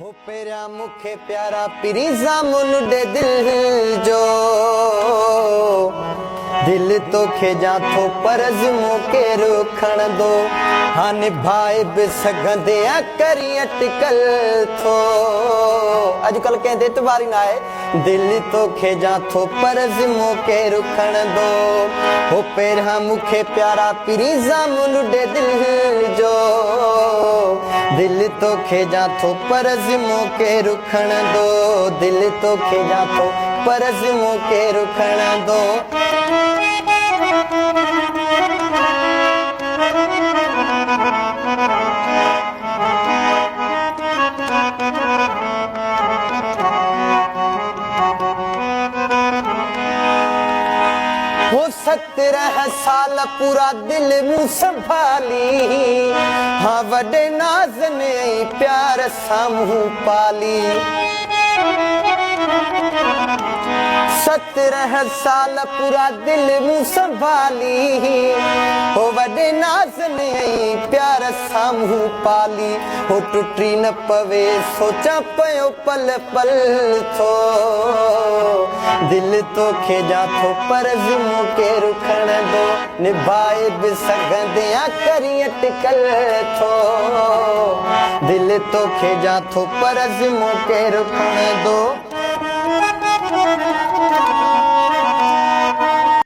हो पेरा मुखे प्यारा पिरीजा मुंडे दिल जो दिल तो खेजा थो परज मुके रुखण दो हाँ निभाए भी सघंदे करी अटकल थो अजकल कहते तुम्हारी ना है दिल तो खेजा थो परज मुके रुखण दो हो पेरा मुखे प्यारा पिरीजा मुंडे दिल जो दिल तो खेजा थो परज मुके रुखण दो दिल तो खेजा थो परज मुके रुखण दो वो 17 साल पूरा दिल मुँह संभाली हाँ वडे नाज ने प्यार सामू पाली 17 साल पूरा दिल मुँह संभाली हो वडे नाज ने प्यार सामू पाली हो टुटी न पवे सोचा पयो पल पल थो दिल तो खेजा थो परज मुके रुखण दो निभाए भी सघंदे करी अटकल थो दिल तो खेजा थो परज मुके रुखण दो